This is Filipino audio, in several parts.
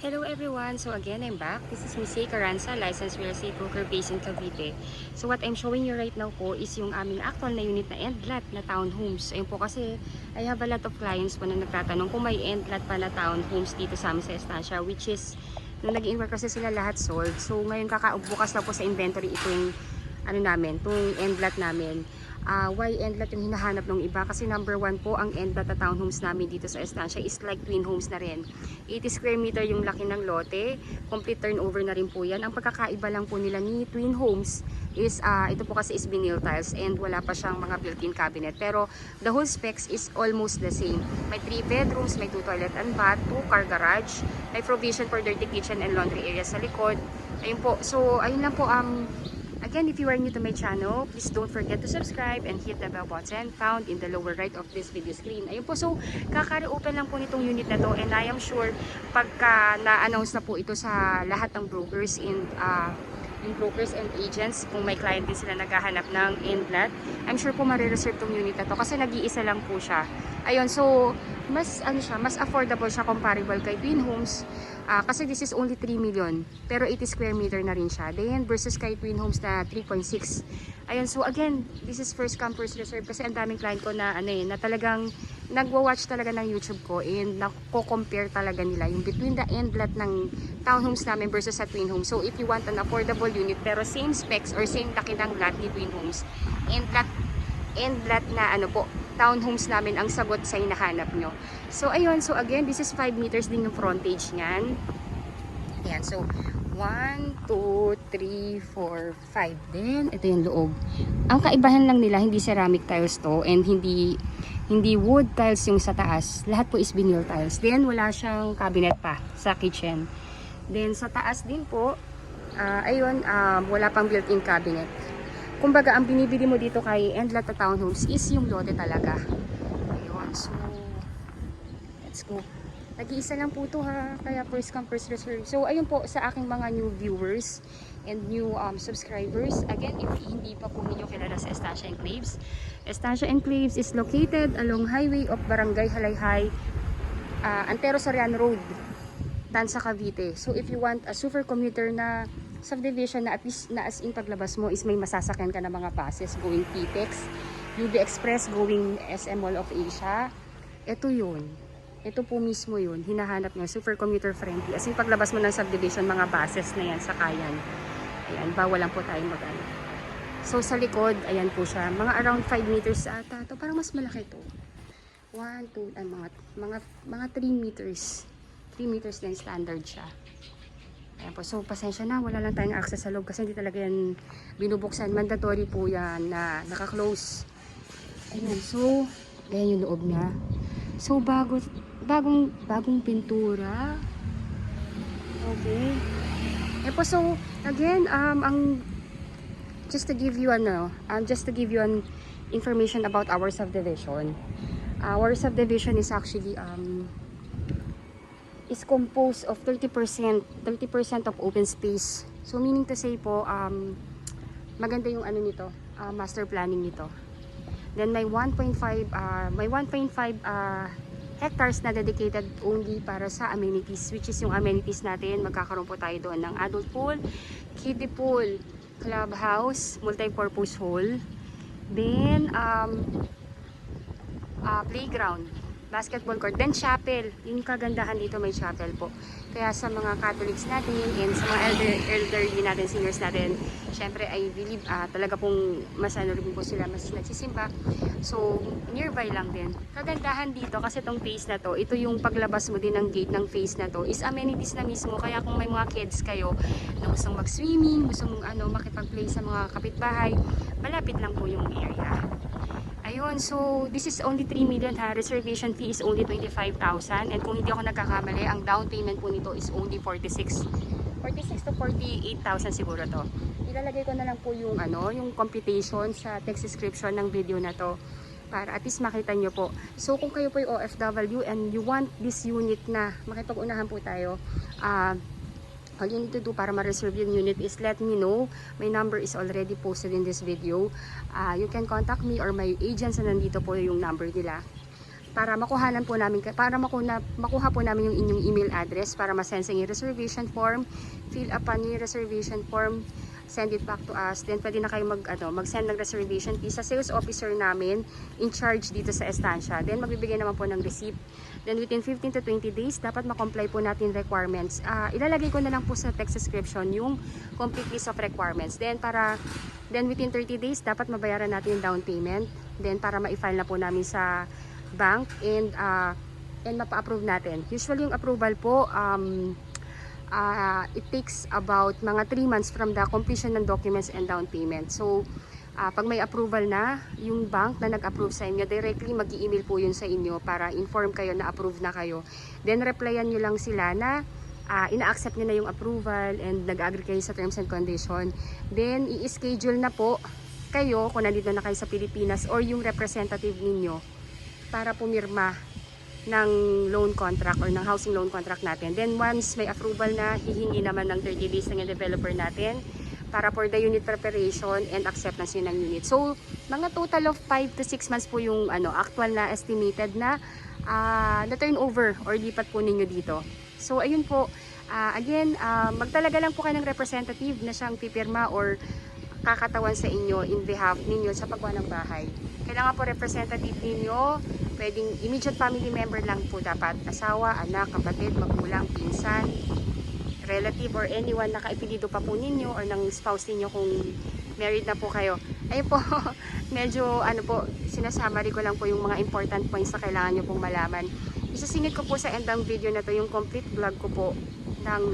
Hello everyone! So again, I'm back. This is Miss Caranza, licensed real estate broker based in Cavite. So what I'm showing you right now po is yung aming actual na unit na end lot na townhomes. Ayun po kasi I have a lot of clients po na nagtatanong kung may end lot pa na townhomes dito sa amin sa Estancia, which is nung nag-inquire kasi sila lahat sold. So ngayon bukas na po sa inventory itong ano namin, itong end lot namin. Why end lot yung hinahanap ng iba? Kasi number one po, ang end lot na townhomes namin dito sa Estancia is like twin homes na rin. 80 square meter yung laki ng lote. Complete turnover na rin po yan. Ang pagkakaiba lang po nila ni twin homes is, ito po kasi is vinyl tiles and wala pa siyang mga built-in cabinet. Pero the whole specs is almost the same. May 3 bedrooms, may 2 toilet and bath, 2 car garage, may provision for dirty kitchen and laundry area sa likod. Ayun po. So, ayun lang po. Again, if you are new to my channel, please don't forget to subscribe and hit the bell button found in the lower right of this video screen. Ayun po, so kaka-reopen lang po nitong unit na to and I am sure pagka na-announce na po ito sa lahat ng brokers and yung brokers and agents, kung may client din sila naghahanap ng end lot, I'm sure po marireserve tong unit na to kasi nag-iisa lang po siya. Ayun, so mas mas affordable siya comparable kay twin homes. Kasi this is only 3 million pero 80 square meter na rin siya. Then versus kay twin homes na 3.6. Ayun, so again, this is first come first reserve kasi ang daming client ko na na talagang nagwa-watch talaga ng YouTube ko and nako-compare talaga nila yung between the end lot ng townhomes namin versus sa twin homes. So if you want an affordable unit pero same specs or same laki ng lot ni twin homes, end lot na townhomes namin ang sagot sa hinahanap nyo. So ayun, so again, this is 5 meters din yung frontage niyan. Ayan, so 1, 2, 3, 4, 5 din. Ito yung loob. Ang kaibahan lang nila, hindi ceramic tiles to and hindi wood tiles yung sa taas. Lahat po is vinyl tiles. Then wala siyang cabinet pa sa kitchen. Then sa taas din po, ayun, wala pang built-in cabinet. Kumbaga, ang binibili mo dito kay end lot na townhomes is yung lote talaga. Ayun, so let's go. Nag-iisa lang po ito ha, kaya first come first reserve. So ayun po sa aking mga new viewers and new subscribers. Again, if hindi pa po ninyo kilala sa Estancia Enclaves. Estancia Enclaves is located along highway of Barangay Halayhay, Antero Soriano Road, Tansa, Cavite. So if you want a super commuter na subdivision na at least na as in paglabas mo is may masasakyan ka na mga buses going PTEX, UB Express going SM Mall of Asia. Ito yun. Ito po mismo yun. Hinahanap nyo. Super commuter friendly. As in paglabas mo ng subdivision, mga buses na yan, sakayan. Ayan, bawal lang po tayong mag-ano. So sa likod, ayan po siya. Mga around 5 meters ata. Ito parang mas malaki to. 1, 2, mga 3 meters. 3 meters na standard siya. Ayan po, so pasensya na, wala lang tayong access sa loob kasi hindi talaga yan binubuksan. Mandatory po yan na naka-close. Ayan, so ayan yung loob niya. So bagong pintura. Okay. Ayan po, so again, just to give you an information about our subdivision. Our subdivision is actually is composed of 30% of open space. So meaning to say po, maganda yung nito, master planning nito. Then may 1.5 hectares na dedicated only para sa amenities, which is yung amenities natin. Magkakaroon po tayo doon ng adult pool, kiddie pool, clubhouse, multi-purpose hall, then playground, basketball court, then chapel. Yung kagandahan dito, may chapel po. Kaya sa mga Catholics natin and sa mga elderly natin, seniors natin, syempre I believe talaga pong mas rin po sila, mas nagsisimba. So nearby lang din. Kagandahan dito kasi tong face na to, ito yung paglabas mo din ng gate ng face na to is amenities na mismo. Kaya kung may mga kids kayo na gustong mag-swimming, gustong makipag-play sa mga kapitbahay, malapit lang po yung area. Ayun, so this is only 3 million ha. Reservation fee is only 25,000 and kung hindi ako nagkakamali, ang down payment po nito is only 46 to 48,000 siguro to. Ilalagay ko na lang po yung yung computation sa text description ng video na to para at least makita nyo po. So kung kayo po yung OFW and you want this unit na makipag-unahan po tayo, all you need to do para ma-reserve yung unit is let me know. My number is already posted in this video. You can contact me or my agents na nandito po yung number nila. para makuha po namin yung inyong email address para ma-send sa inyo reservation form, fill up pa niyo yung reservation form, send it back to us. Then pwede na kayo mag-send ng reservation fee sa sales officer namin in charge dito sa estancia. Then magbibigay naman po ng receipt. Then within 15 to 20 days, dapat ma-comply po natin requirements. Ilalagay ko na lang po sa text description yung complete list of requirements. Then within 30 days, dapat mabayaran natin yung down payment. Then para ma-file na po namin sa bank and mapa-approve natin. Usually yung approval po, it takes about mga 3 months from the completion ng documents and down payment. So, pag may approval na, yung bank na nag-approve sa inyo, directly mag-i-email po yun sa inyo para inform kayo na approve na kayo. Then, replyan nyo lang sila na ina-accept nyo na yung approval and nag-agree kayo sa terms and condition. Then, i-schedule na po kayo kung nandito na kayo sa Pilipinas or yung representative ninyo para pumirma ng loan contract or ng housing loan contract natin. Then once may approval na, hihingi naman ng 30 days ng developer natin para for the unit preparation and acceptance yun ng unit. So, mga total of 5 to 6 months po yung actual na estimated na turnover or lipat po ninyo dito. So, ayun po. Again, magtalaga lang po kayo ng representative na siyang pipirma or kakatawan sa inyo in behalf ninyo sa paggawa ng bahay. Kailangan po representative ninyo, pwedeng immediate family member lang po dapat, asawa, anak, kapatid, magulang, pinsan, relative or anyone na kaipilido pa po ninyo or ng spouse ninyo kung married na po kayo. Ayun po, medyo sinasummary ko lang po yung mga important points na kailangan nyo pong malaman. Isasingit ko po sa end ng video na to yung complete vlog ko po ng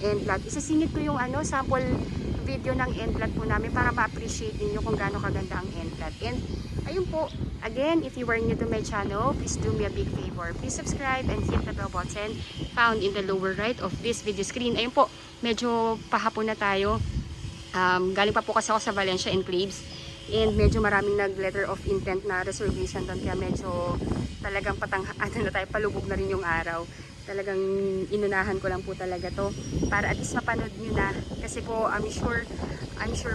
end vlog. Isasingit ko yung sample video ng end vlog po namin para ma-appreciate niyo kung gaano kaganda ang end vlog. And ayun po, again, if you are new to my channel, please do me a big favor. Please subscribe and hit the bell button found in the lower right of this video screen. Ayun po, medyo pahapon na tayo. Galing pa po kasi ako sa Valencia Enclaves and medyo maraming nag-letter of intent na reservation doon, kaya medyo talagang na tayo, palubog na rin yung araw. Talagang inunahan ko lang po talaga to para at least mapanood nyo na, kasi po I'm sure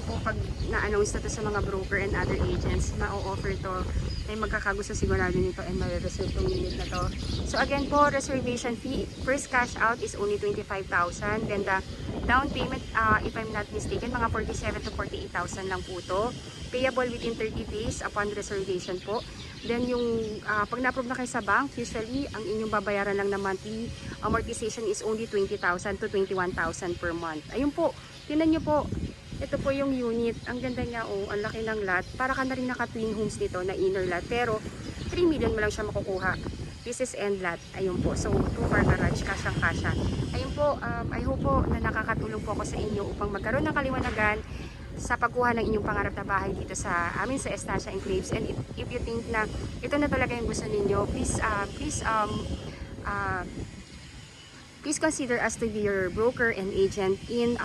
po pag na-announce na to sa mga broker and other agents, ma-offer to, ay magkakagusto sigurado nito and ma-reserve tong unit na to. So again po, reservation fee, first cash out is only 25,000, then the down payment, if I'm not mistaken, mga 47 to 48,000 lang po to, payable within 30 days upon reservation po. Then yung pag na-approve na kayo sa bank, usually ang inyong babayaran lang na monthly amortization is only 20,000 to 21,000 per month. Ayun po, tingnan nyo po, ito po yung unit. Ang ganda niya, ang laki ng lot. Para ka na rin naka-twin homes dito na inner lot, pero 3 million mo lang siya makukuha. This is end lot. Ayun po, so 2-car garage, kasyang-kasya. Ayun po, I hope po na nakakatulong po ako sa inyo upang magkaroon ng kaliwanagan sa pagkuha ng inyong pangarap na bahay dito sa amin sa Estancia Enclaves. And if you think na ito na talaga yung gusto ninyo, please consider us to be your broker and agent in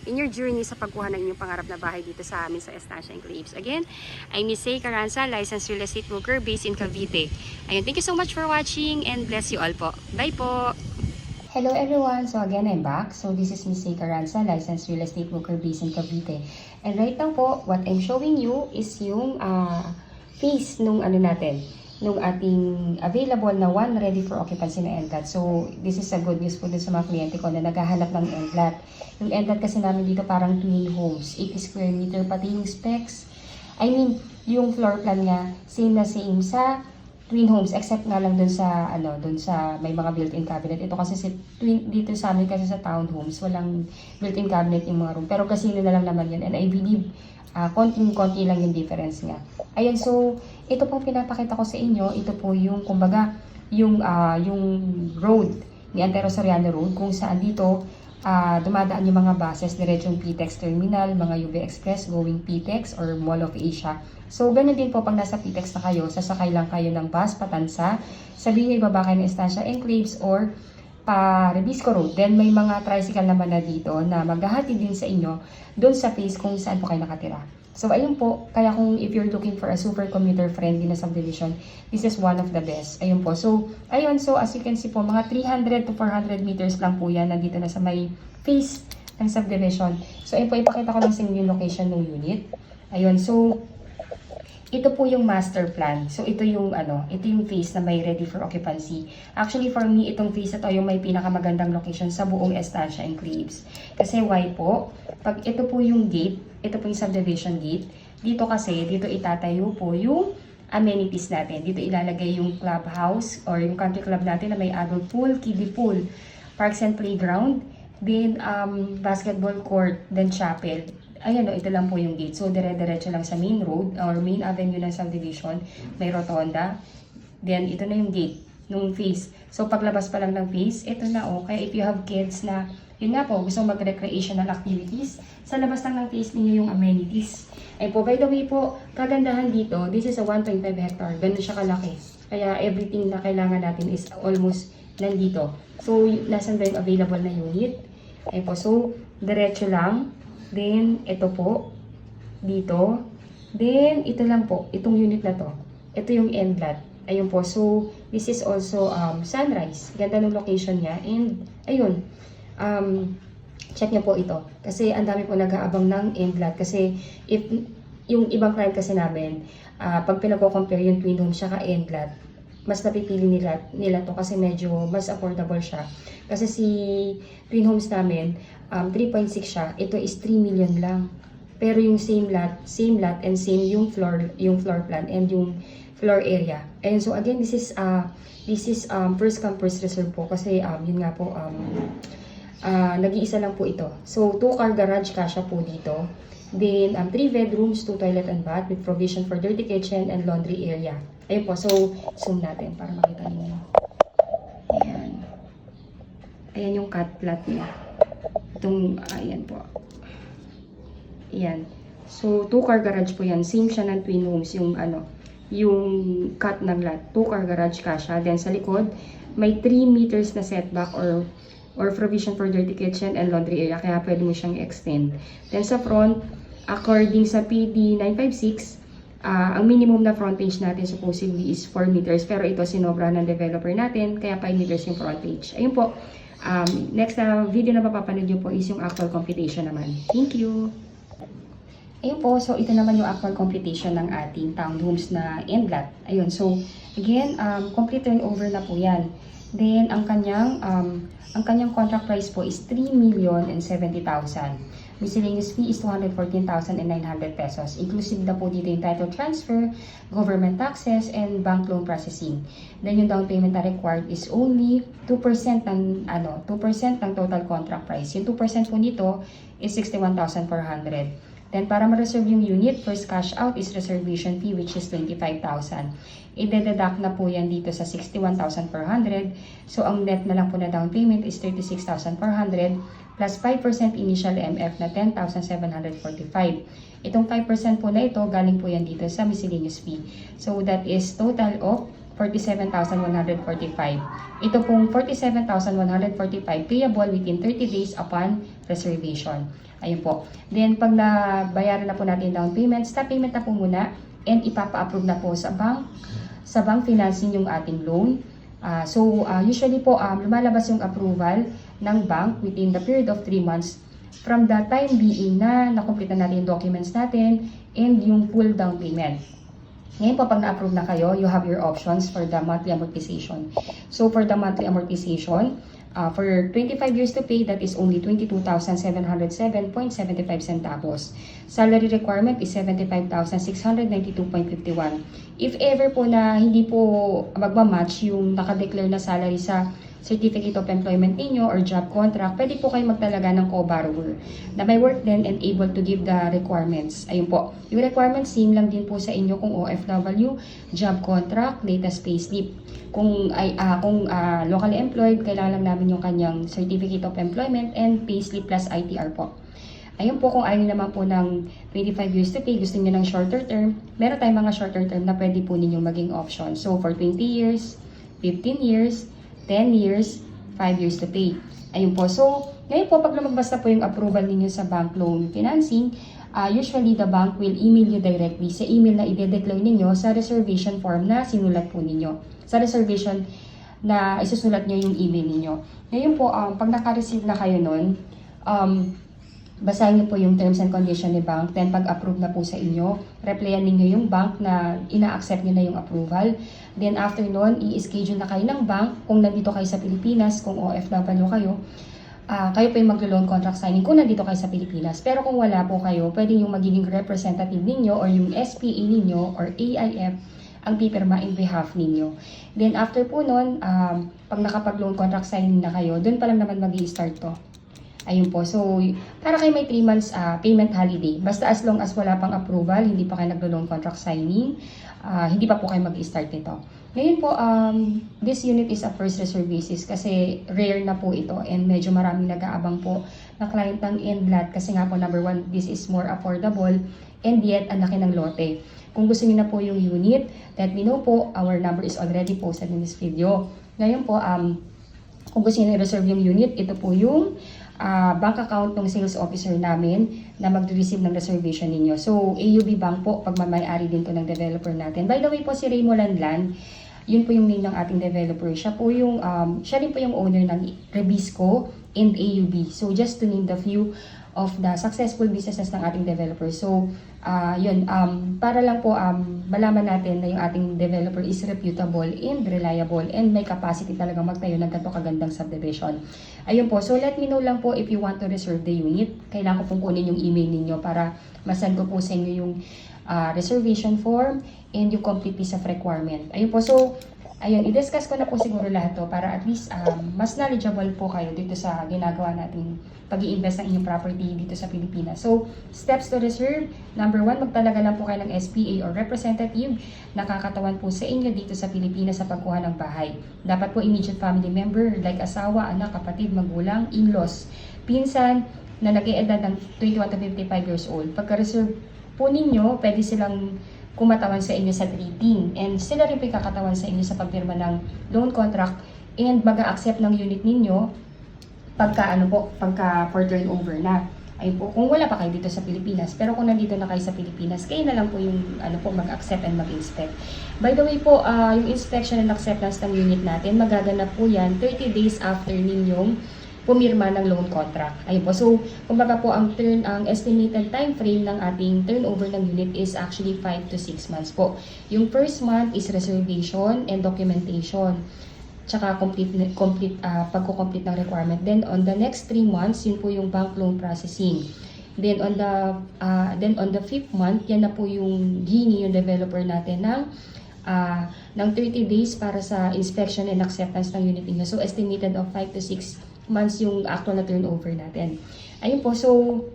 your journey sa pagkuha ng inyong pangarap na bahay dito sa amin sa Estancia Enclaves. Again, I'm Miss Say Carranza, licensed real estate broker based in Cavite. Ayun, thank you so much for watching and bless you all po. Bye po! Hello everyone! So again, I'm back. So this is Miss Say Carranza, licensed real estate broker based in Cavite. And right now po, what I'm showing you is yung face nung nung ating available na one ready for occupancy na end lot. So this is a good news po dun sa mga kliyente ko na naghahanap ng end lot. Yung end lot kasi namin dito parang twin homes, 80 square meter, pati yung specs. I mean, yung floor plan nga, same na same sa twin homes, except nga lang dun sa may mga built-in cabinet. Ito kasi dito sa amin kasi sa townhomes, walang built-in cabinet yung mga room. Pero casino na lang naman yun. And I believe, konting-konti lang yung difference nga. Ayan, so, ito pong pinapakita ko sa inyo, ito po yung, kumbaga, yung road, ni Antero Soriano Road, kung saan dito, dumadaan yung mga buses, diretsong PTEX Terminal, mga UV Express, going PTEX or Mall of Asia. So, ganun din po pag nasa PTEX na kayo, sasakay lang kayo ng bus, patansa, sabihin ibaba kayo ng Estancia Enclaves or pa Rebisco Road. Then, may mga tricycle naman na dito na maghahatid din sa inyo doon sa place kung saan po kayo nakatira. So, ayun po, kaya kung if you're looking for a super commuter friendly na subdivision, this is one of the best. Ayun po. So, ayun, so as you can see po, mga 300 to 400 meters lang po yan, nandito na sa may face ng subdivision. So, ayun po, ipakita ko lang sa inyo yung location ng unit. Ayun, so, Ito po yung master plan. So, ito yung phase na may ready for occupancy. Actually, for me, itong phase na to yung may pinakamagandang location sa buong Estancia Enclaves. Kasi why po? Pag ito po yung gate, ito po yung subdivision gate, dito kasi, dito itatayo po yung amenities natin. Dito ilalagay yung clubhouse or yung country club natin na may adult pool, kiddie pool, parks and playground, then basketball court, then chapel. Ayan o, ito lang po yung gate. So, dire-diretso lang sa main road or main avenue ng subdivision. May rotonda. Then, ito na yung gate nung phase. So, paglabas pa lang ng phase, ito na o. Kaya if you have kids na, yun nga po, gusto mag-recreational activities, sa labas lang ng phase ninyo yung amenities. Ay po, by the way po, kagandahan dito, this is a 1.5 hectare. Ganun siya kalaki. Kaya everything na kailangan natin is almost nandito. So, nasan ba yung available na unit? Ay po, so, diretso lang. Then, ito po, dito. Then, ito lang po, itong unit na to. Ito yung end lot. Ayun po, so, this is also sunrise. Ganda ng location niya. And, ayun, check niyo po ito. Kasi, ang dami po nag-aabang ng end lot. Kasi, if, yung ibang client kasi namin, pag pinag-compare yung twin home siya ka end lot, mas napipili nila to kasi medyo mas affordable siya. Kasi si twin homes namin, 3.6 siya. Ito is 3 million lang. Pero yung same lot and same yung floor plan and yung floor area. And so again, this is first come first reserve po kasi yun nga po nag-iisa lang po ito. So 2-car garage kasya po dito. Then 3 bedrooms, 2 toilet and bath with provision for dirty kitchen and laundry area. Ayun po, so zoom natin para makita niyo. Ayan. Ayan yung cut plot niya. Itong, ayan po. Ayan. So, 2-car garage po yan. Same siya ng twin homes, yung yung cut ng lot. 2-car garage kasha. Then sa likod, may 3 meters na setback or provision for dirty kitchen and laundry area. Kaya pwede mo siyang extend. Then sa front, according sa PD 956, ang minimum na frontage natin supposedly is 4 meters. Pero ito sinobra ng developer natin, kaya 5 meters yung frontage. Ayun po. Next na video na mapapanood nyo po is yung actual computation naman. Thank you! Ayun po, so ito naman yung actual computation ng ating townhomes na end lot. Ayun, so again, complete turnover na po yan. Then, ang kanyang contract price po is 3,070,000. Miscellaneous fee is 214,900 pesos. Inclusive na po dito yung title transfer, government taxes, and bank loan processing. Then yung down payment na required is only 2% ng 2% ng total contract price. Yung 2% po nito is 61,400. Then para ma-reserve yung unit, first cash out is reservation fee which is 25,000. I-deduct na po yan dito sa 61,400. So ang net na lang po na down payment is 36,400 plus 5% initial MF na 10,745. Itong 5% po na ito, galing po yan dito sa miscellaneous fee. So that is total of 47,145. Ito pong 47,145 payable within 30 days upon reservation. Ayun po. Then pag nabayaran na po natin down payment, stop payment na po muna and ipapa-approve na po sa bank financing yung ating loan. Usually po lumalabas yung approval ng bank within the period of 3 months from the time being na nakomplete na natin yung documents natin and yung full down payment. Ngayon po, pag na-approve na kayo, you have your options for the monthly amortization. So, for the monthly amortization, for 25 years to pay, that is only 22,707.75 centavos. Salary requirement is 75,692.51. If ever po na hindi po magmamatch yung nakadeclare na salary sa Certificate of Employment ninyo or job contract, pwede po kayo magtalaga ng co-borrower na may work din and able to give the requirements. Ayun po. Yung requirements, same lang din po sa inyo kung OFW, job contract, latest payslip. Kung locally employed, kailangan lang namin yung kanyang Certificate of Employment and payslip plus ITR po. Ayun po, kung ayaw naman po ng 25 years to pay, gusto niyo ng shorter term, meron tayong mga shorter term na pwede po ninyong maging option. So, for 20 years, 15 years, 10 years, 5 years to pay. Ayun po. So, ngayon po, pag lumabas na po yung approval ninyo sa bank loan financing, usually the bank will email you directly sa email na i-declare ninyo sa reservation form na sinulat po ninyo. Sa reservation na isusulat nyo yung email ninyo. Ngayon po, pag naka-receive na kayo nun, basahin niyo po yung terms and condition ni bank. Then pag approve na po sa inyo, replyan ninyo yung bank na ina-accept niyo na yung approval. Then after nun, i-schedule na kayo ng bank kung nandito kayo sa Pilipinas, kung OFW kayo. Kayo po yung maglo-loan contract signing kung nandito kayo sa Pilipinas. Pero kung wala po kayo, pwede yung magiging representative ninyo or yung SPA ninyo or AIF ang pipirma in behalf ninyo. Then after po nun, pag nakapag-loan contract signing na kayo, dun pa lang naman mag-i-start to. Ayun po. So, para kayo may 3 months payment holiday. Basta as long as wala pang approval, hindi pa kayo naglo-loan contract signing, hindi pa po kayo mag-start nito. Ngayon po, this unit is a first reserve basis kasi rare na po ito and medyo maraming nag-aabang po na client ng Endlat kasi nga po number 1, this is more affordable and yet ang laki ng lote. Kung gusto niyo na po yung unit, let me know po. Our number is already posted in this video. Ngayon po, kung gusto niyo na-reserve yung unit, ito po yung bank account ng sales officer namin na mag-receive ng reservation ninyo. So, AUB Bank po, pagmamayari din po ng developer natin. By the way po, si Raymo Lanlan, yun po yung name ng ating developer. Siya po yung, siya rin po yung owner ng Rebisco and AUB. So, just to name the few of the successful businesses ng ating developer. So, yun, para lang po malaman natin na yung ating developer is reputable and reliable and may capacity talaga magtayo ng ganito kagandang subdivision. Ayun po, so let me know lang po if you want to reserve the unit. Kailangan ko pong kunin yung email ninyo para masend ko po sa inyo yung reservation form and yung complete piece of requirement. Ayun po, so ayun, i-discuss ko na po siguro lahat to para at least mas knowledgeable po kayo dito sa ginagawa nating pag-i-invest ng inyong property dito sa Pilipinas. So, steps to reserve. Number 1, magtalaga lang po kayo ng SPA or representative na kakatawan po sa inyo dito sa Pilipinas sa pagkuha ng bahay. Dapat po immediate family member like asawa, anak, kapatid, magulang, in-laws, pinsan na nag-e-edad ng 21 to 55 years old. Pagka-reserve po ninyo, pwede silang kumatawan sa inyo sa treating and sila rin po kakatawan sa inyo sa pagpirma ng loan contract and mag-a-accept ng unit ninyo pagka for turnover na. Ayun po, kung wala pa kayo dito sa Pilipinas, pero kung nandito na kayo sa Pilipinas, kayo na lang po yung mag-accept and mag-inspect. By the way po, yung inspection and acceptance ng unit natin, magaganap po yan 30 days after ninyong pumirma ng loan contract. Ayun po. So, kumbaga po ang estimated time frame ng ating turnover ng unit is actually 5 to 6 months po. Yung first month is reservation and documentation. Tsaka pagko-complete ng requirement. Then on the next 3 months, yun po yung bank loan processing. Then on the 5th month, yan na po yung hingi yung developer natin ng 30 days para sa inspection and acceptance ng unit niya. So estimated of 5 to 6 months yung actual na turnover natin. Ayun po, so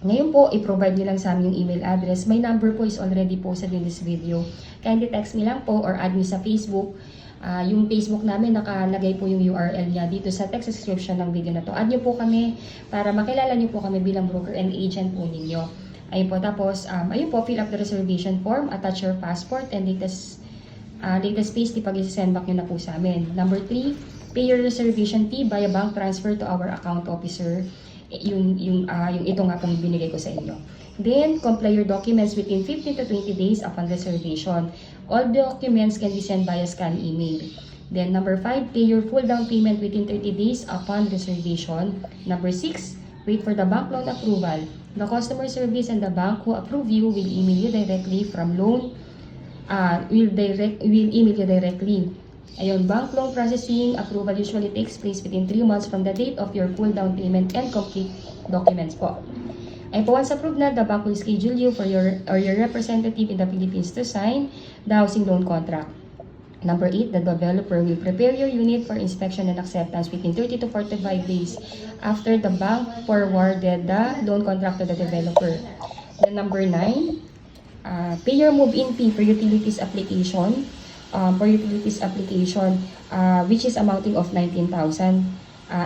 ngayon po, i-provide nyo lang sa amin yung email address. My number po is already posted in this video. Kindly text me lang po or add me sa Facebook. Yung Facebook namin, nakalagay po yung URL niya dito sa text description ng video na to. Add nyo po kami para makilala nyo po kami bilang broker and agent po ninyo. Ayun po, tapos, ayun po, fill up the reservation form, attach your passport, and latest payslip pag i-send back nyo na po sa amin. Number 3, pay your reservation fee via bank transfer to our account officer. Yung ito nga pong binigay ko sa inyo. Then, comply your documents within 15 to 20 days upon reservation. All documents can be sent via scan email. Then, number 5, pay your full down payment within 30 days upon reservation. Number 6, wait for the bank loan approval. The customer service and the bank who approve you will email you directly from loan. Will email you directly. Ayun, bank loan processing approval usually takes place within 3 months from the date of your full down payment and complete documents po. And once approved na, the bank will schedule you for your representative in the Philippines to sign the housing loan contract. Number 8, the developer will prepare your unit for inspection and acceptance within 30 to 45 days after the bank forwarded the loan contract to the developer. Then number 9, pay your move-in fee for utilities application. Which is amounting of 19,000.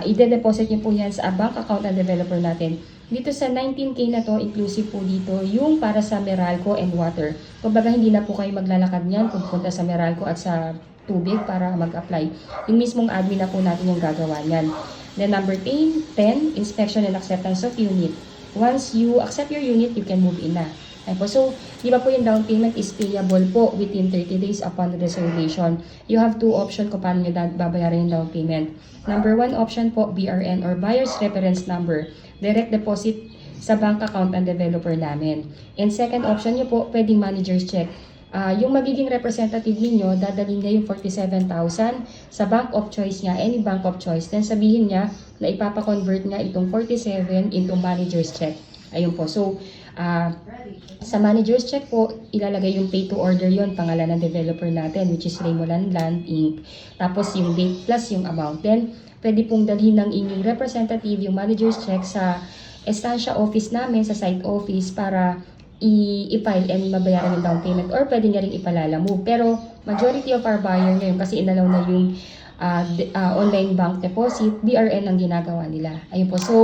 I-deposit niyo po yan sa bank account ng developer natin. Dito sa 19K na to, inclusive po dito yung para sa Meralco and water. Kumbaga hindi na po kayo maglalakad niyan kung pupunta sa Meralco at sa tubig para mag-apply. Yung mismong admin na po natin yung gagawa niyan. Then number 10, inspection and acceptance of unit. Once you accept your unit, you can move in na. Ay po. So, di ba po yung down payment is payable po within 30 days upon reservation. You have two options kung paano nyo babayaran yung down payment. Number 1 option po, BRN or Buyer's Reference Number. Direct deposit sa bank account ng developer namin. And second option nyo po, pwedeng manager's check. Yung magiging representative ninyo, dadalhin niya yung 47,000 sa bank of choice niya, any bank of choice. Then sabihin niya na ipapa-convert niya itong 47 into manager's check. Ayun po. So, sa manager's check po, ilalagay yung pay to order yon, pangalan ng developer natin, which is Raymoland Land Inc. Tapos yung date plus yung amount. Then, pwede pong dalhin ng inyong representative yung manager's check sa estancia office namin, sa site office, para i-file and mabayaran yung down payment, or pwede niya rin ipalala-move. Pero majority of our buyer ngayon, kasi inalaw na yung online bank deposit, BRN ang ginagawa nila. Ayun po. So,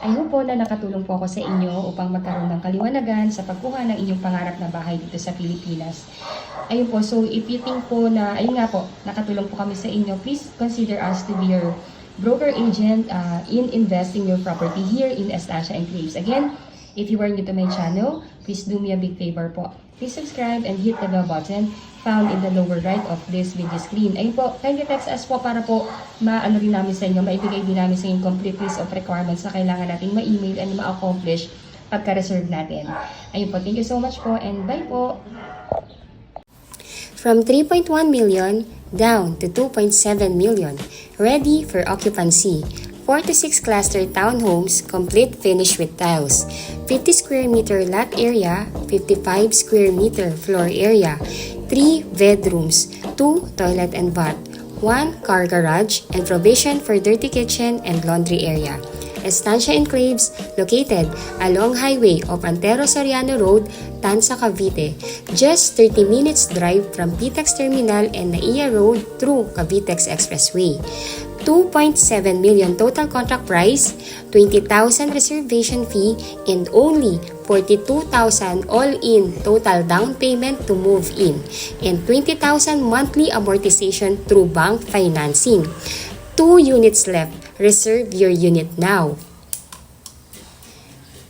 I hope po na nakatulong po ako sa inyo upang magkaroon ng kaliwanagan sa pagkuha ng inyong pangarap na bahay dito sa Pilipinas. Ayun po. So, if you think po na, ayun nga po, nakatulong po kami sa inyo, please consider us to be your broker agent in investing your property here in Estancia Enclaves. Again, if you are new to my channel, please do me a big favor po. Please subscribe and hit the bell button found in the lower right of this video screen. Ayun po, kindly text us po para po maano rin namin sa inyo, maibigay din namin sa inyo complete list of requirements na kailangan natin ma-email and ma-accomplish pagka-reserve natin. Ayun po, thank you so much po and bye po! From 3.1 million down to 2.7 million, ready for occupancy. 46 cluster townhomes, complete finish with tiles. 50 square meter lot area, 55 square meter floor area, 3 bedrooms, 2 toilet and bath, 1 car garage, and provision for dirty kitchen and laundry area. Estancia Enclaves, located along highway of Antero Soriano Road, Tansa, Cavite. Just 30 minutes drive from PTEX Terminal and Naiya Road through Cavitex Expressway. 2.7 million total contract price, 20,000 reservation fee, and only 42,000 all-in total down payment to move in, and 20,000 monthly amortization through bank financing. 2 units left. Reserve your unit now.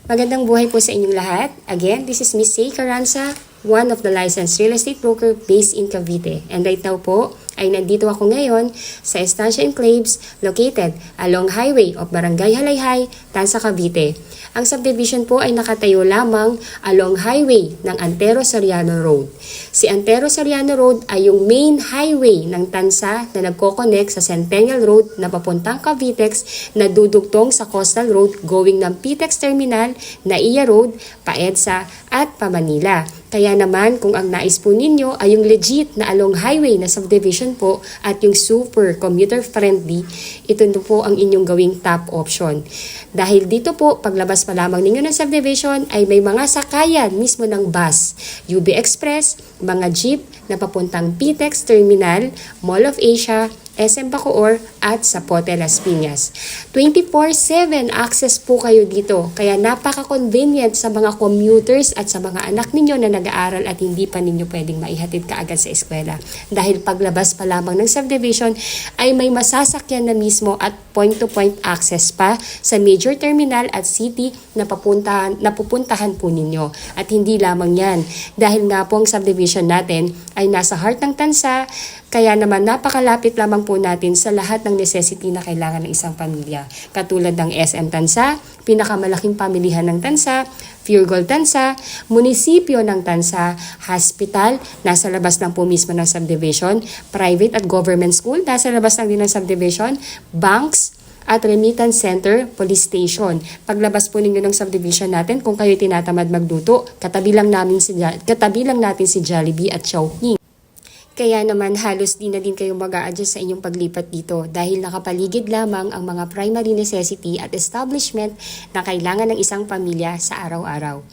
Magandang buhay po sa inyong lahat. Again, this is Miss Say Caranza, one of the licensed real estate broker based in Cavite. And right now po, ay nandito ako ngayon sa Estancia Enclaves, located along highway of Barangay Halayhay, Tansa, Cavite. Ang subdivision po ay nakatayo lamang along highway ng Antero Soriano Road. Si Antero Soriano Road ay yung main highway ng Tansa na nagko-connect sa Centennial Road na papuntang Cavitex, na dudugtong sa Coastal Road going ng PTEX Terminal, Naiya Road, pa-EDSA at pa-Manila. Kaya naman kung ang nais po ninyo ay yung legit na along highway na subdivision po at yung super commuter friendly, ito po ang inyong gawing top option. Dahil dito po, paglabas pa lamang ninyo ng subdivision ay may mga sakayan mismo ng bus, UB Express, mga jeep na papuntang PTEX Terminal, Mall of Asia, SM Bacoor at Zapote Las Piñas. 24/7 access po kayo dito, kaya napaka-convenient sa mga commuters at sa mga anak ninyo na nag-aaral at hindi pa ninyo pwedeng maihatid kaagad sa eskwela. Dahil paglabas pa lamang ng subdivision ay may masasakyan na mismo at point-to-point access pa sa major terminal at city na pupuntahan po ninyo. At hindi lamang yan, dahil nga po ang subdivision natin ay nasa heart ng Tansa, kaya naman napakalapit lamang po natin sa lahat ng necessity na kailangan ng isang pamilya. Katulad ng SM Tansa, pinakamalaking pamilihan ng Tansa, Pure Gold Tansa, munisipyo ng Tansa, hospital, nasa labas lang po mismo ng subdivision, private at government school, nasa labas lang din ng subdivision, banks, at remittance center, police station. Paglabas po ninyo ng subdivision natin, kung kayo tinatamad magluto, katabi lang natin si Jollibee at Chowking. Kaya naman halos di na din kayo mag-a-adjust sa inyong paglipat dito dahil nakapaligid lamang ang mga primary necessity at establishment na kailangan ng isang pamilya sa araw-araw.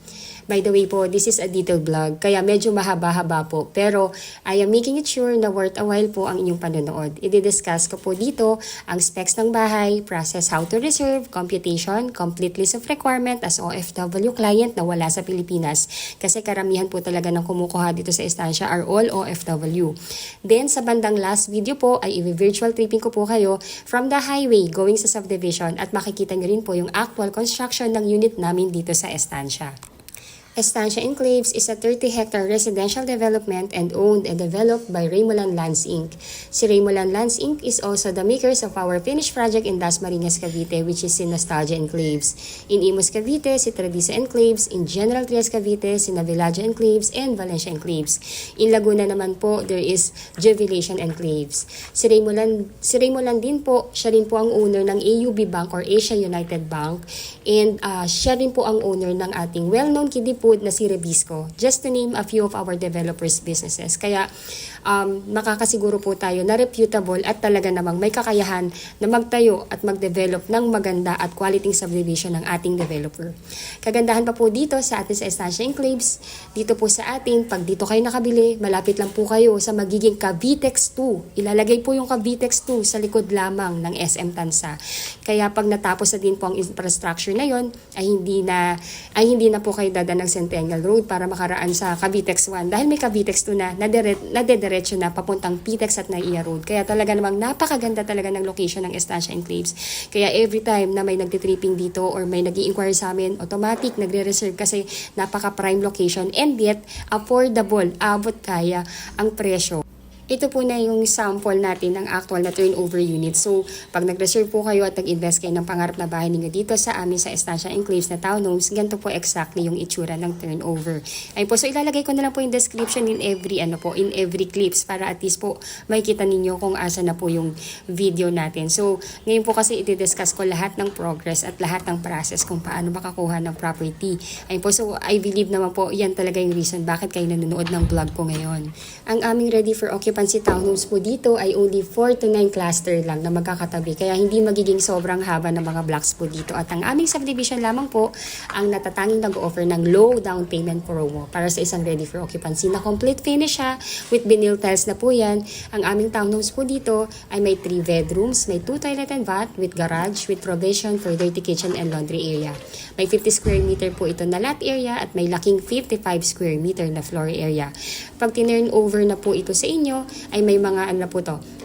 By the way po, this is a detailed vlog, kaya medyo mahaba-haba po. Pero I am making it sure na worth a while po ang inyong panonood. I-discuss ko po dito ang specs ng bahay, process how to reserve, computation, complete list of requirement as OFW client na wala sa Pilipinas. Kasi karamihan po talaga ng kumukuha dito sa estancia are all OFW. Then sa bandang last video po ay i-virtual tripping ko po kayo from the highway going sa subdivision at makikita nyo rin po yung actual construction ng unit namin dito sa estancia. Estancia Enclaves is a 30-hectare residential development and owned and developed by Raymolan Lands Inc. Si Raymolan Lands Inc. is also the makers of our finished project in Dasmariñas, Cavite, which is in Nostalgia Enclaves. In Imus, Cavite, si Tradisa Enclaves. In General Trias, Cavite, si Navilaja Enclaves and Valencia Enclaves. In Laguna naman po, there is Jubilation Enclaves. Si Raymolan din po, siya rin po ang owner ng AUB Bank or Asia United Bank. And siya rin po ang owner ng ating well-known kiddie food na si Rebisco. Just to name a few of our developers' businesses. Kaya makakasiguro po tayo na reputable at talaga namang may kakayahan na magtayo at mag-develop ng maganda at quality subdivision ng ating developer. Kagandahan pa po dito sa atin sa Estancia Enclaves, dito po sa atin, pag dito kayo nakabili, malapit lang po kayo sa magiging Cavitex 2. Ilalagay po yung Cavitex 2 sa likod lamang ng SM Tansa. Kaya pag natapos na din po ang infrastructure na yon, ay hindi na po kayo dadaan ng Centennial Road para makaraan sa Cavitex 1 dahil may Cavitex 2 na nadediretso na papuntang Pitex at Naiya Road. Kaya talaga namang napakaganda talaga ng location ng Estancia Enclaves. Kaya every time na may nagtitripping dito or may nag-i-inquire sa amin, automatic nagre-reserve kasi napaka-prime location and yet affordable, abot kaya ang presyo. Ito po na yung sample natin ng actual na turnover unit. So, pag nag-reserve po kayo at nag-invest kayo ng pangarap na bahay ninyo dito sa amin sa Estancia Enclaves na townhomes, ganito po exactly yung itsura ng turnover. Ayun po, so ilalagay ko na lang po yung description in every clips para at least po makikita ninyo kung asa na po yung video natin. So, ngayon po kasi iti-discuss ko lahat ng progress at lahat ng process kung paano makakuha ng property. Ayun po, so I believe naman po yan talaga yung reason bakit kayo nanonood ng vlog ko ngayon. Ang aming ready for occupancy townhomes po dito ay only 4 to 9 cluster lang na magkakatabi. Kaya hindi magiging sobrang haba ng mga blocks po dito. At ang aming subdivision lamang po ang natatanging nag-offer ng low down payment promo para sa isang ready for occupancy na complete finish siya with vinyl tiles na po yan. Ang aming townhomes po dito ay may 3 bedrooms, may 2 toilet and bath with garage with provision for dirty kitchen and laundry area. May 50 square meter po ito na lot area at may laking 55 square meter na floor area. Pag tinurn over na po ito sa inyo, ay may mga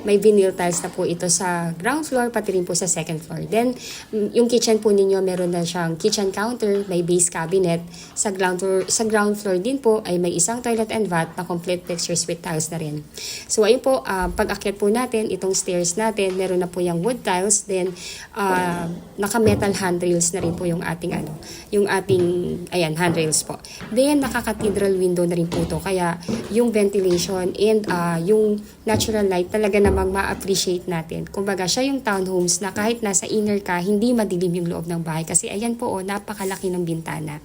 may vinyl tiles na po ito sa ground floor pati rin po sa second floor. Then, yung kitchen po ninyo meron na siyang kitchen counter, may base cabinet. Sa ground floor din po ay may isang toilet and bath na complete fixtures with tiles na rin. So, ayun po, pag-akyat po natin, itong stairs natin, meron na po yung wood tiles, then naka-metal handrails na rin po yung ating handrails po. Then, naka-cathedral window na rin po ito. Kaya, yung ventilation and yung natural light talaga namang ma-appreciate natin. Kumbaga, siya yung townhomes na kahit nasa inner ka, hindi madilim yung loob ng bahay. Kasi ayan po, napakalaki ng bintana.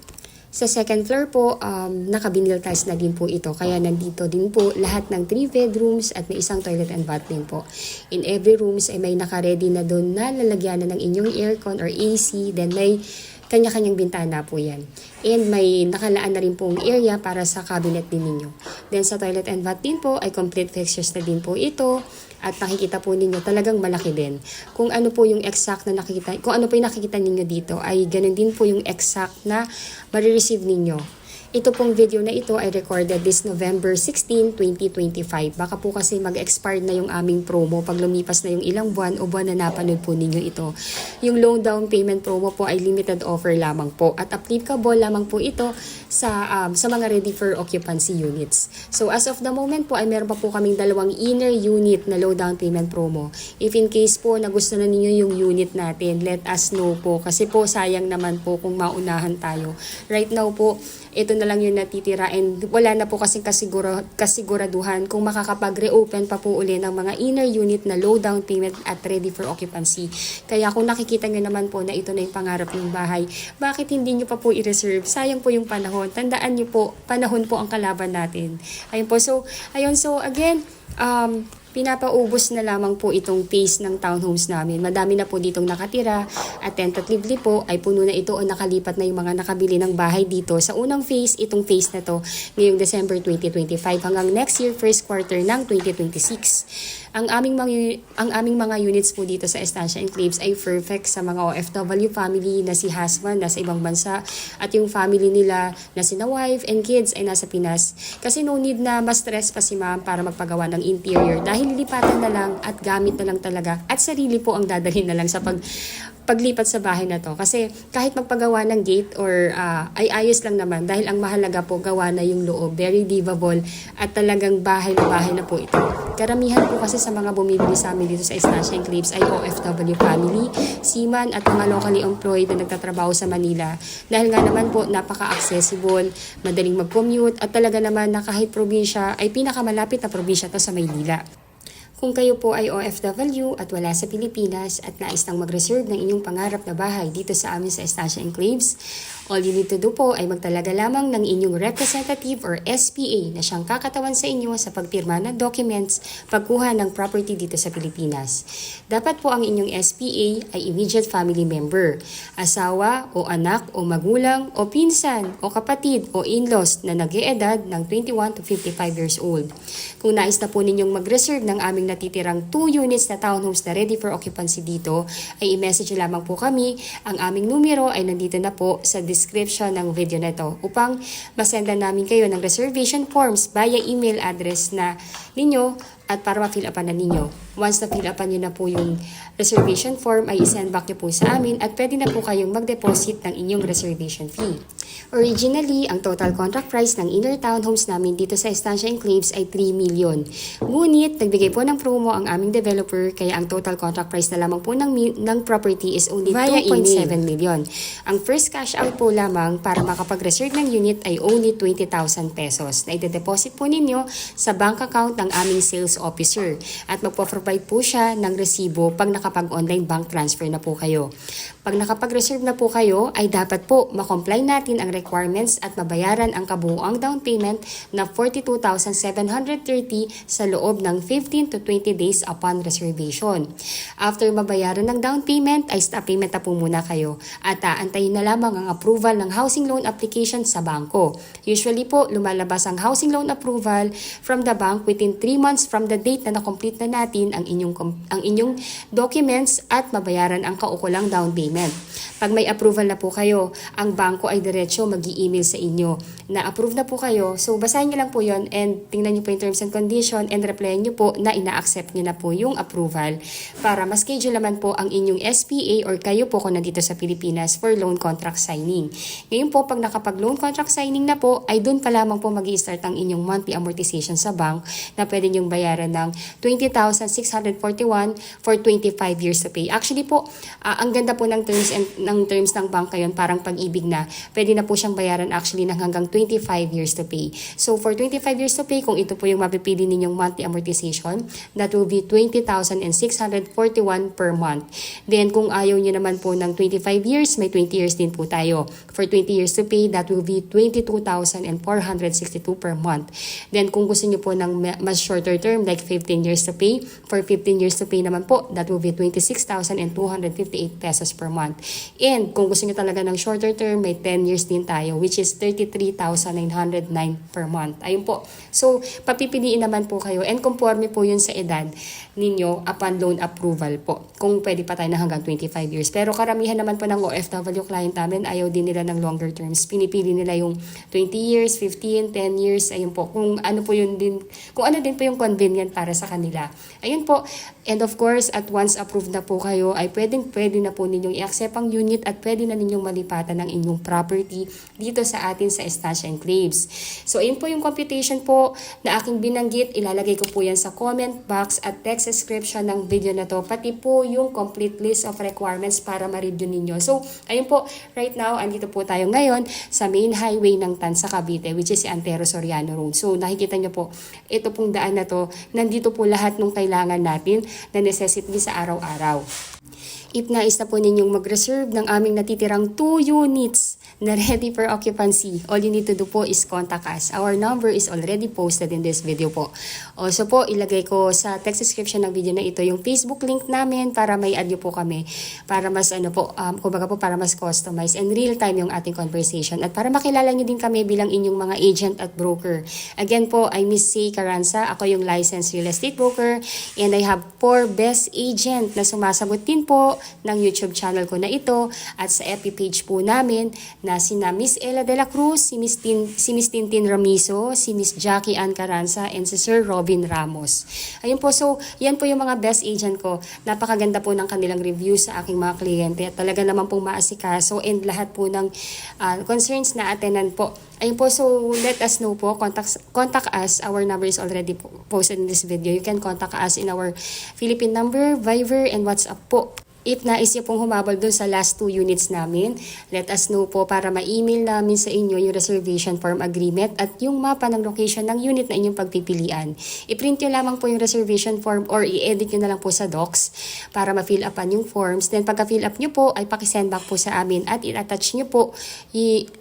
Sa second floor po, naka-vinyl tiles na din po ito. Kaya nandito din po lahat ng 3 bedrooms at may isang toilet and bath din po. In every rooms ay may naka-ready na doon na lalagyan na ng inyong aircon or AC. Then may kanya-kanyang bintana po yan. And may nakalaan na rin pong area para sa cabinet din ninyo. Then sa toilet and bath din po ay complete fixtures na din po ito. At nakikita po ninyo talagang malaki din. Kung ano po yung exact na nakikita, kung ano po yung nakikita ninyo dito ay ganun din po yung exact na marireceive ninyo. Ito pong video na ito ay recorded this November 16, 2025. Baka po kasi mag-expire na yung aming promo pag lumipas na yung ilang buwan o buwan na napanood po ninyo ito. Yung low down payment promo po ay limited offer lamang po at applicable lamang po ito sa mga ready for occupancy units. So as of the moment po ay meron pa po kaming 2 inner unit na low down payment promo. If in case po na gusto na ninyo yung unit natin, let us know po kasi po sayang naman po kung maunahan tayo. Right now po, ito na lang yung natitira and wala na po kasing kasiguraduhan kung makakapag-reopen pa po uli ng mga inner unit na low down payment at ready for occupancy. Kaya kung nakikita nyo naman po na ito na yung pangarap ng bahay, bakit hindi nyo pa po i-reserve? Sayang po yung panahon. Tandaan nyo po, panahon po ang kalaban natin. Ayun po. So again, pinapaubos na lamang po itong phase ng townhomes namin. Madami na po ditong nakatira at tentatively po ay puno na ito o nakalipat na yung mga nakabili ng bahay dito sa unang phase, itong phase na to ngayong December 2025 hanggang next year first quarter ng 2026. Ang aming mga units po dito sa Estancia Enclaves ay perfect sa mga OFW family na si husband nasa ibang bansa at yung family nila na sina wife and kids ay nasa Pinas. Kasi no need na ma-stress pa si ma'am para magpagawa ng interior dahil lilipatan na lang at gamit na lang talaga at sarili po ang dadalhin na lang sa paglipat sa bahay na to. Kasi kahit magpagawa ng gate or ay ayos lang naman dahil ang mahalaga po gawa na yung loob. Very livable at talagang bahay na po ito. Karamihan po kasi sa mga bumibili sa amin dito sa Estancia Enclaves ay OFW family, seaman at mga locally employed na nagtatrabaho sa Manila. Dahil nga naman po napaka-accessible, madaling mag-commute at talaga naman na kahit probinsya ay pinakamalapit na probinsya to sa Maynila. Kung kayo po ay OFW at wala sa Pilipinas at nais nang mag-reserve ng inyong pangarap na bahay dito sa amin sa Estancia Enclaves, all you need to do po ay magtalaga lamang ng inyong representative or SPA na siyang kakatawan sa inyo sa pagpirma ng documents pagkuha ng property dito sa Pilipinas. Dapat po ang inyong SPA ay immediate family member, asawa o anak o magulang o pinsan o kapatid o in-laws na nag-eedad ng 21 to 55 years old. Kung nais na po ninyong mag-reserve ng aming natitirang 2 units na townhomes na ready for occupancy dito, ay i-message lamang po kami. Ang aming numero ay nandito na po sa description ng video na ito upang masendan namin kayo ng reservation forms via email address na ninyo at para ma-fill upan na ninyo. Once na-fill upan nyo na po yung reservation form, ay i-send back nyo po sa amin at pwede na po kayong mag-deposit ng inyong reservation fee. Originally, ang total contract price ng inner townhomes namin dito sa Estancia Enclaves ay 3 million. Ngunit, nagbigay po ng promo ang aming developer kaya ang total contract price na lamang po ng property is only 2.7 million. Ang first cash out po lamang para makapag-reserve ng unit ay only 20,000 pesos na ide-deposit po ninyo sa bank account ng aming sales officer at magpo-provide po siya ng resibo pag nakapag-online bank transfer na po kayo. Pag nakapag-reserve na po kayo, ay dapat po makomply natin ang requirements at mabayaran ang kabuuang down payment na 42,730 sa loob ng 15 to 20 days upon reservation. After mabayaran ng down payment, ay stop payment na po muna kayo at aantayin na lamang ang approval ng housing loan application sa bangko. Usually po, lumalabas ang housing loan approval from the bank within 3 months from the date na na-complete na natin ang inyong documents at mabayaran ang kaukulang down payment. Pag may approval na po kayo, ang bangko ay diretso mag-i-email sa inyo na approve na po kayo. So, basahin nyo lang po yon and tingnan nyo po yung terms and condition and replyan nyo po na ina-accept nyo na po yung approval para ma-schedule naman po ang inyong SPA or kayo po kung nandito sa Pilipinas for loan contract signing. Ngayon po, pag nakapag-loan contract signing na po, ay doon pa lamang po mag-i-start ang inyong monthly amortization sa bank na pwede nyong bayaran ng 20,641 for 25 years to pay. Actually po, ang ganda po ng terms ng bank ngayon, parang pag-ibig na. Pwede na po siyang bayaran actually ng hanggang 25 years to pay. So for 25 years to pay, kung ito po yung mapipili ninyong monthly amortization, that will be 20,641 per month. Then kung ayaw niyo naman po ng 25 years, may 20 years din po tayo. For 20 years to pay, that will be 22,462 per month. Then kung gusto niyo po ng mas shorter term, like 15 years to pay, for 15 years to pay naman po, that will be 26,258 pesos per month. And kung gusto niyo talaga ng shorter term, may 10 years din tayo, which is 33,909 per month. Ayun po. So, papipiliin naman po kayo and conforme po yun sa edad ninyo upon loan approval po. Kung pwede pa tayo na hanggang 25 years. Pero karamihan naman po ng OFW client namin, ayaw din nila ng longer terms. Pinipili nila yung 20 years, 15, 10 years. Ayun po. Kung ano din po yung convenient para sa kanila. Ayun po. And of course, at once approved na po kayo, ay pwede na po ninyong i-accept ang unit at pwede na ninyong malipatan ng inyong property dito sa atin sa Estancia Enclaves. So, ayun po yung computation po na aking binanggit. Ilalagay ko po yan sa comment box at text description ng video na to. Pati po yung complete list of requirements para ma-review ninyo. So, ayun po. Right now, andito po tayo ngayon sa main highway ng Tansa, Cavite, which is si Antero Soriano Road. So, nakikita nyo po, ito pong daan na to, nandito po lahat ng kailangan natin na necessity sa araw-araw. If nais na po ninyong mag-reserve ng aming natitirang 2 units na ready for occupancy, all you need to do po is contact us. Our number is already posted in this video po. Also po, ilagay ko sa text description ng video na ito yung Facebook link namin para may add nyo po kami. Para mas kumbaga po para mas customized and real time yung ating conversation. At para makilala nyo din kami bilang inyong mga agent at broker. Again po, I'm Miss C. Caranza. Ako yung licensed real estate broker and I have 4 best agent na sumasagot din po ng YouTube channel ko na ito at sa FB page po namin na sina Miss Ella de la Cruz, si Miss Tintin Ramizo, si Miss Jackie Ann Carranza, and si Sir Robin Ramos. Ayun po, so yan po yung mga best agent ko. Napakaganda po ng kanilang review sa aking mga kliyente at talaga naman pong maasikaso and lahat po ng concerns na atenan po. Ayun po, so let us know po, contact us. Our number is already posted in this video. You can contact us in our Philippine number, Viber, and WhatsApp po. If nais niyo pong humabol dun sa last 2 units namin, let us know po para ma-email namin sa inyo yung reservation form agreement at yung mapa ng location ng unit na inyong pagpipilian. I-print nyo lamang po yung reservation form or i-edit nyo na lang po sa docs para ma-fill upan yung forms. Then pagka-fill up nyo po ay pakisend back po sa amin at i-attach nyo po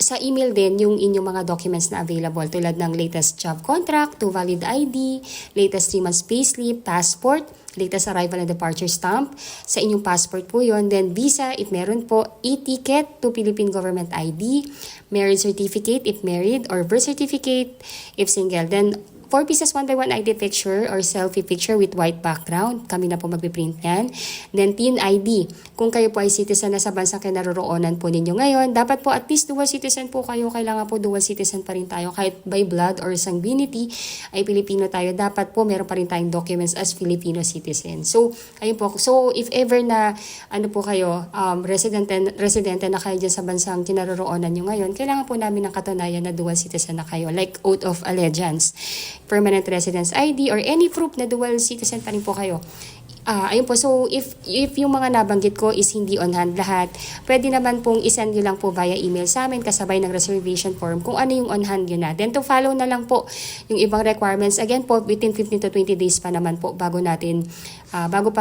sa email din yung inyong mga documents na available tulad ng latest job contract, 2 valid ID, latest 3 months payslip, passport, latest arrival and departure stamp, sa inyong passport po yon. Then visa, if meron po, e-ticket to Philippine Government ID, marriage certificate if married, or birth certificate if single. Then 4 pieces 1x1 ID picture or selfie picture with white background. Kami na po magpiprint yan. Then TIN ID. Kung kayo po ay citizen na sa bansang kinaroroonan po ninyo ngayon, dapat po at least dual citizen po kayo. Kailangan po dual citizen pa rin tayo. Kahit by blood or sanguinity ay Pilipino tayo. Dapat po meron pa rin tayong documents as Filipino citizen. So, ayun po. So, if ever na ano po kayo, residente na kayo dyan sa bansang kinaroroonan nyo ngayon, kailangan po namin ng katunayan na dual citizen na kayo. Like oath of allegiance, permanent residence ID, or any proof na dual citizen pa rin po kayo. Ayun po, so if yung mga nabanggit ko is hindi on hand lahat, pwede naman pong isend nyo lang po via email sa amin kasabay ng reservation form kung ano yung on hand yun na. Then to follow na lang po yung ibang requirements. Again po, within 15 to 20 days pa naman po bago natin, bago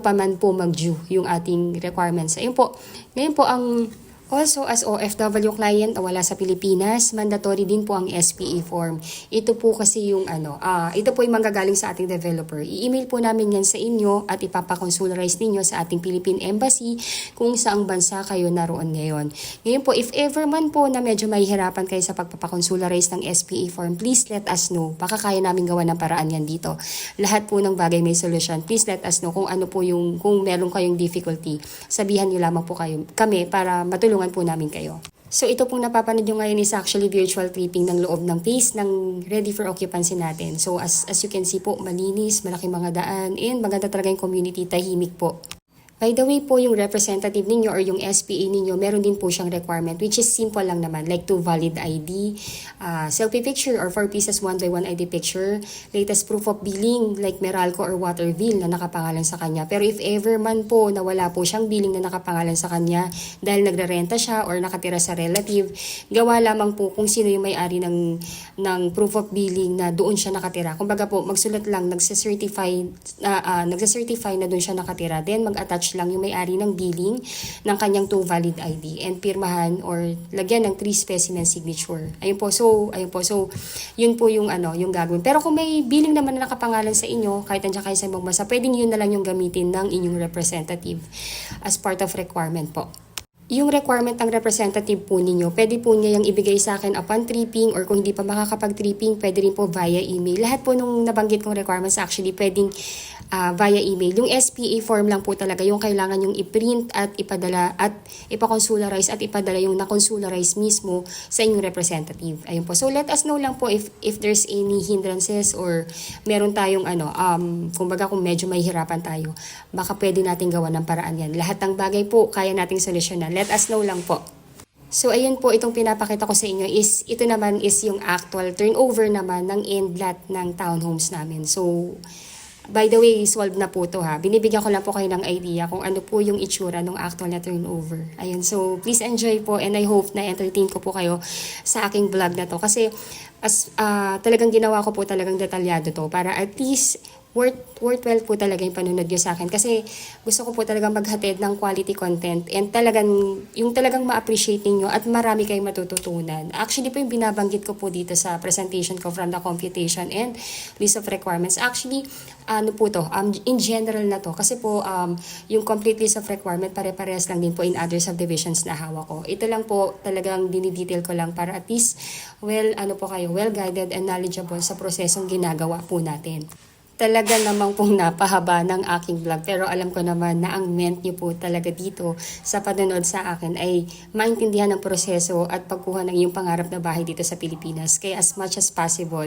pa man po mag-due yung ating requirements. Ayun po, ngayon po ang also, as OFW client o wala sa Pilipinas, mandatory din po ang SPA form. Ito po kasi yung ito po yung manggagaling sa ating developer. I-email po namin yan sa inyo at ipapakonsularize ninyo sa ating Philippine Embassy kung saang bansa kayo naroon ngayon. Ngayon po, if ever man po na medyo mahihirapan kayo sa pagpapakonsularize ng SPA form, please let us know. Baka kaya namin gawa ng paraan yan dito. Lahat po ng bagay may solusyon. Please let us know kung ano po yung, kung meron kayong difficulty. Sabihan nyo lamang po kami para matulungan po namin kayo. So ito pong napapanood nyo ngayon is actually virtual tripping ng loob ng phase ng ready for occupancy natin. So as you can see po, malinis, malaking mga daan, and maganda talaga yung community, tahimik po. By the way po, yung representative ninyo or yung SPA ninyo, meron din po siyang requirement which is simple lang naman, like 2 valid ID, selfie picture or 4 pieces 1x1 ID picture, latest proof of billing like Meralco or water bill na nakapangalan sa kanya. Pero if ever man po na wala po siyang billing na nakapangalan sa kanya dahil nagrerenta siya or nakatira sa relative, gawa lamang po kung sino yung may-ari ng proof of billing na doon siya nakatira. Kumbaga po, magsulat lang, nagsacertify na doon siya nakatira, then mag-attach lang yung may-ari ng billing ng kanyang 2 valid ID and pirmahan or lagyan ng 3 specimen signature. Ayun po, so yun po yung yung gagawin. Pero kung may billing naman na nakapangalan sa inyo, kahit nandiyan kayo sa ibang bansa, pwedeng yun na lang yung gamitin ng inyong representative as part of requirement po. Yung requirement ng representative po ninyo, pwede po niya yung ibigay sa akin upon tripping or kung hindi pa makakapag-tripping, pwede rin po via email. Lahat po nung nabanggit kong requirements actually pwedeng via email. Yung SPA form lang po talaga yung kailangan yung i-print at ipadala at ipakonsularize at ipadala yung na-consularize mismo sa inyong representative. Ayun po. So let us know lang po if there's any hindrances or meron tayong kumbaga kung medyo mahihirapan tayo, baka pwede natin gawa ng paraan yan. Lahat ng bagay po kaya nating solusyonan. Let us know lang po. So ayun po, itong pinapakita ko sa inyo is, ito naman is yung actual turnover naman ng end lot ng townhomes namin. So by the way, solved na po to ha. Binibigyan ko lang po kayo ng idea kung ano po yung itsura ng actual na turnover. Ayun, so please enjoy po and I hope na entertain ko po kayo sa aking vlog na to. Kasi talagang ginawa ko po talagang detalyado to para at least worthwhile po talaga yung panunod nyo sa akin kasi gusto ko po talagang maghatid ng quality content and talagang ma-appreciate ninyo at marami kayong matututunan. Actually po yung binabanggit ko po dito sa presentation ko from the computation and list of requirements. Actually, in general na to kasi po yung complete list of requirement pare-parehas lang din po in other subdivisions na hawak ko. Ito lang po talagang dinidetail ko lang para at least well guided and knowledgeable sa prosesong ginagawa po natin. talaga namang pong napahaba ng aking vlog. Pero alam ko naman na ang meant nyo po talaga dito sa panonood sa akin ay maintindihan ang proseso at pagkuha ng iyong pangarap na bahay dito sa Pilipinas. Kaya as much as possible,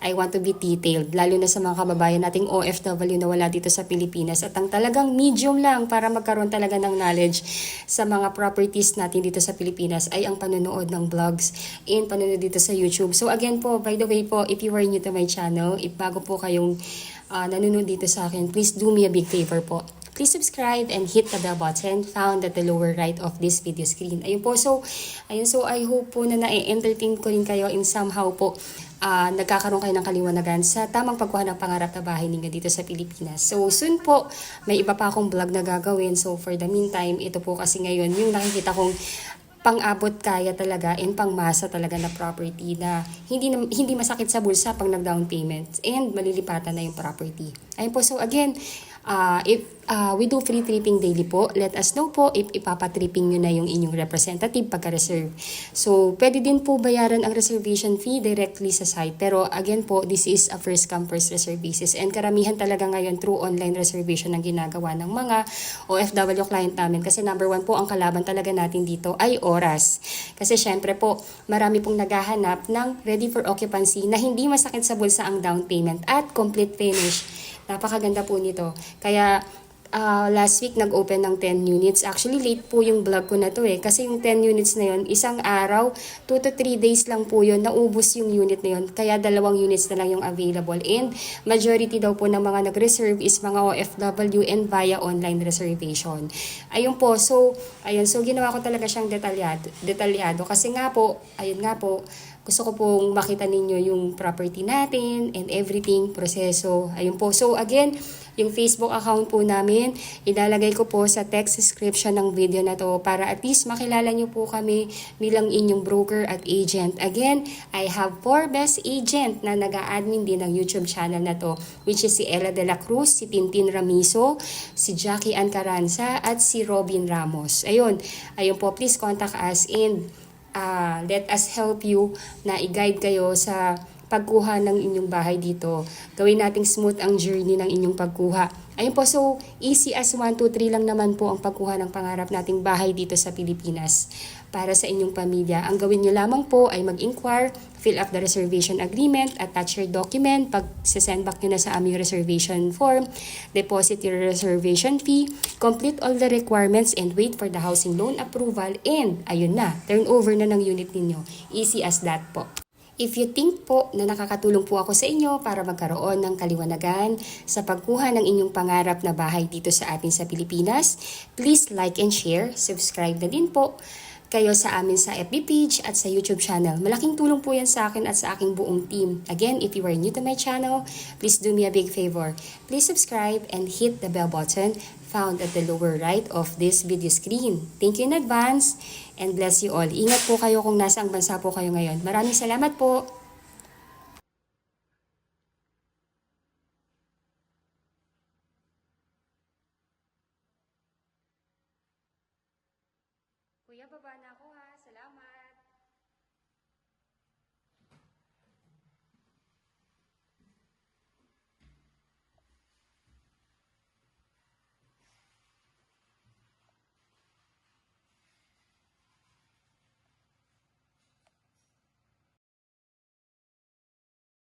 I want to be detailed. Lalo na sa mga kababayan nating OFW na wala dito sa Pilipinas. At ang talagang medium lang para magkaroon talaga ng knowledge sa mga properties natin dito sa Pilipinas ay ang panonood ng vlogs and panonood dito sa YouTube. So again po, by the way po, if you are new to my channel, if bago po kayong nanonood dito sa akin, please do me a big favor po. Please subscribe and hit the bell button found at the lower right of this video screen. Ayun po, so I hope po na na-entertain ko rin kayo in somehow po nagkakaroon kayo ng kaliwanagan sa tamang pagkuha ng pangarap na bahay ninyo dito sa Pilipinas. So soon po, may iba pa akong vlog na gagawin. So for the meantime, ito po kasi ngayon yung nakikita kong pang-abot kaya talaga and pangmasa talaga na property na hindi masakit sa bulsa pag nag-down payment and malilipatan na yung property. Ayun po, so again, if we do free tripping daily po, let us know po if ipapatripping nyo na yung inyong representative pagka-reserve. So, pwede din po bayaran ang reservation fee directly sa site. Pero again po, this is a first come first reserve basis. And karamihan talaga ngayon through online reservation ang ginagawa ng mga OFW client namin. Kasi number one po, ang kalaban talaga natin dito ay oras. Kasi syempre po, marami pong naghahanap ng ready for occupancy na hindi masakit sa bulsa ang down payment at complete finish. Napakaganda po nito. Kaya last week nag-open ng 10 units. Actually, late po yung vlog ko na to eh. Kasi yung 10 units na yun, isang araw, 2 to 3 days lang po yun, naubos yung unit na yun. Kaya 2 units na lang yung available. And majority daw po ng mga nag-reserve is mga OFW and via online reservation. Ayun po. So ginawa ko talaga siyang detalyado. Kasi nga po, gusto ko pong makita ninyo yung property natin and everything, proseso. Ayun po. So again, yung Facebook account po namin, ilalagay ko po sa text description ng video na to para at least makilala nyo po kami bilang inyong broker at agent. Again, I have 4 best agent na nag-a-admin din ng YouTube channel na to, which is si Ella de la Cruz, si Tintin Ramizo, si Jackie Ann Caranza, at si Robin Ramos. Ayun po, please contact us and let us help you na i-guide kayo sa pagkuha ng inyong bahay dito. Gawin nating smooth ang journey ng inyong pagkuha. Ayun po, so easy as 1, 2, 3 lang naman po ang pagkuha ng pangarap nating bahay dito sa Pilipinas para sa inyong pamilya. Ang gawin nyo lamang po ay mag-inquire, fill up the reservation agreement, attach your document, pag-send back nyo na sa aming reservation form, deposit your reservation fee, complete all the requirements and wait for the housing loan approval, and ayun na, turn over na ng unit ninyo. Easy as that po. If you think po na nakakatulong po ako sa inyo para magkaroon ng kaliwanagan sa pagkuha ng inyong pangarap na bahay dito sa atin sa Pilipinas, please like and share, subscribe na din po kayo sa amin sa FB page at sa YouTube channel. Malaking tulong po yan sa akin at sa aking buong team. Again, if you are new to my channel, please do me a big favor. Please subscribe and hit the bell button found at the lower right of this video screen. Thank you in advance and bless you all. Ingat po kayo kung nasa ang bansa po kayo ngayon. Maraming salamat po. Kuya, baba na ako ha. Salamat.